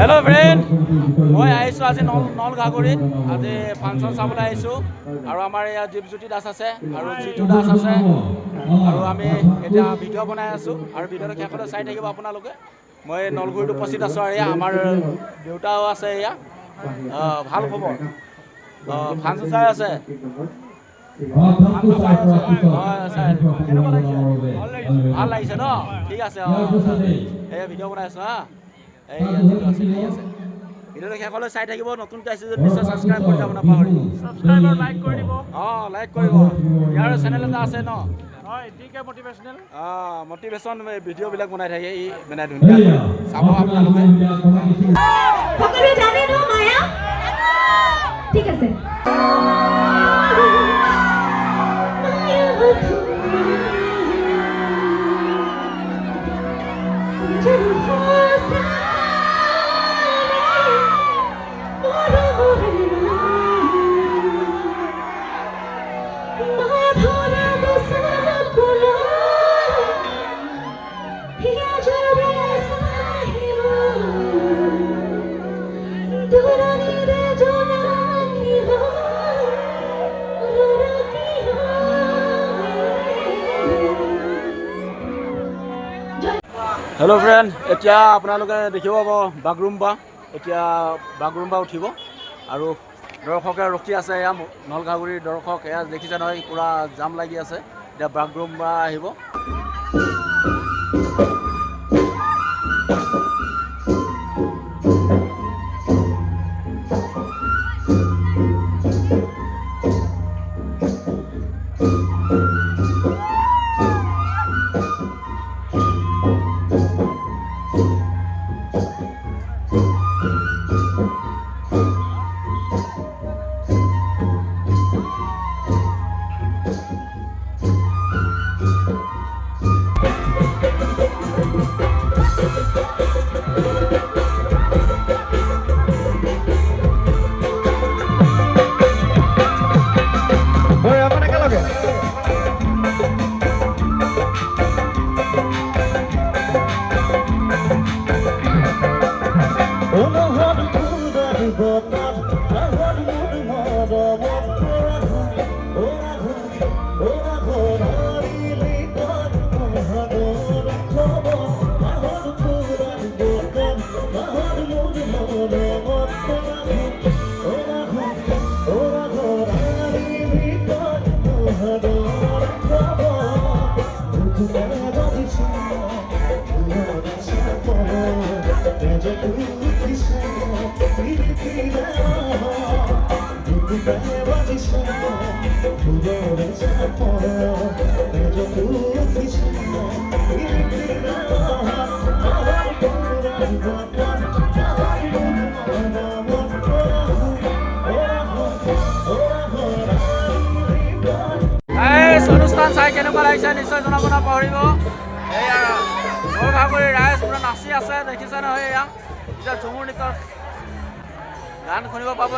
Hello' friend, মই আহিছোঁ আজি নলঘাগুৰিত। আজি ফাংচন চাবলৈ আহিছোঁ আৰু আমাৰ ইয়াত দীপজ্যোতি দাস আছে আৰু জিতু দাস আছে আৰু আমি এতিয়া ভিডিঅ' বনাই আছোঁ আৰু ভিডিঅ'টো শেষলৈ চাই থাকিব আপোনালোকে। মই নলগুৰিত উপস্থিত আছোঁ আৰু এয়া আমাৰ দেউতাও আছে। এয়া ভাল খবৰ, ফাংচন চাই আছে। ভাল লাগিছে ন? ঠিক আছে, এই ভিডিঅ' বনাই আছোঁ হা। এই যিটো আছে ঠিক আছে, ভিডিঅ'টো শেষলৈ চাই থাকিব। নতুনকৈ আহিছে যদি নিশ্চয় ছাবস্ক্ৰাইব কৰি যাব নাপাহৰিব। ছাবস্ক্ৰাইব আৰু লাইক কৰি দিব। লাইক কৰিব। ইয়াৰ চেনেল এটা আছে ন? হয়, ডিকে মটিভেশ্যনেল। মটিভেশ্যন ভিডিঅ'বিলাক বনাই থাকে ই, মানে ধুনীয়াকৈ চাব আপোনালোকে। সকলোৱে জানে ন মায়া? ঠিক আছে। হেল্ল' ফ্ৰেণ্ড, এতিয়া আপোনালোকে দেখিব পাব বাগৰুম্বা। এতিয়া বাগৰুম্বা উঠিব আৰু দৰ্শকে ৰখি আছে। এয়া নলঘাগুৰিৰ দৰ্শক, এয়া দেখিছে নহয়, পূৰা জাম লাগি আছে। এতিয়া বাগৰুম্বা আহিব। অনুষ্ঠান চাই কেনেকুৱা লাগিছে নিশ্চয় জনাব নাপাহৰিব। এয়া নলঘাগুৰিৰ ৰাইজ পুৰা নাচি আছে, দেখিছে নহয়। এয়া এতিয়া ঝুমুৰ নৃত্যৰ গান শুনিব পাব।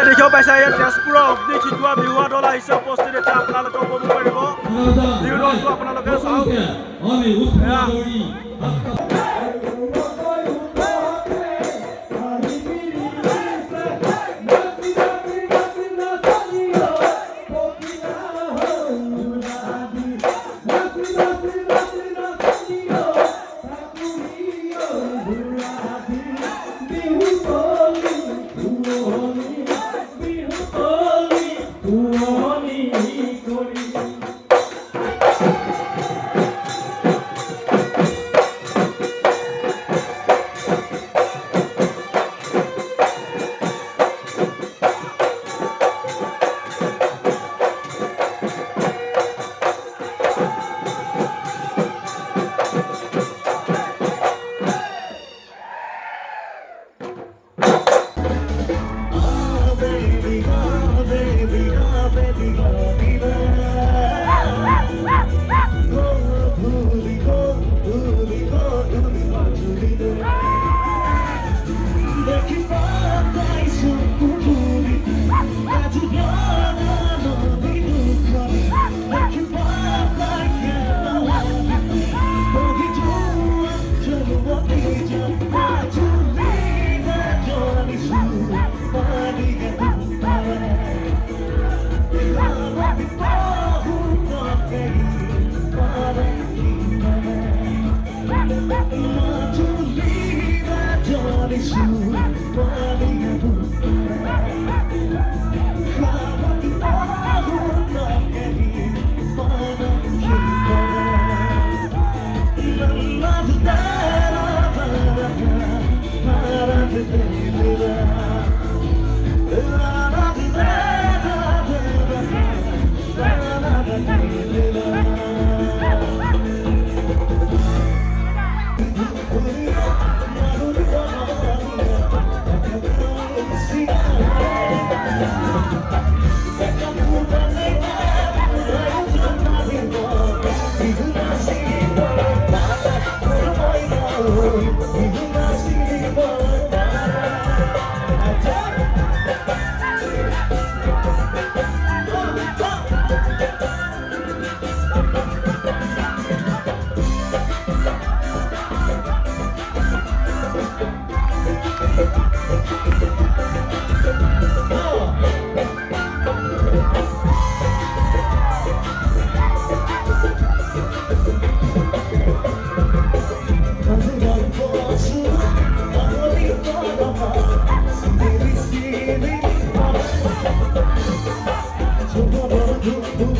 দেখিব পাইছে ইয়াত তেজপুৰৰ অগ্নি শিকোৱা বিহুৱা দল আহিছে উপস্থিত এতিয়া আপোনালোকে উপভোগ কৰিব বিহু দলটো আপোনালোকে চাওক ধুম ধুম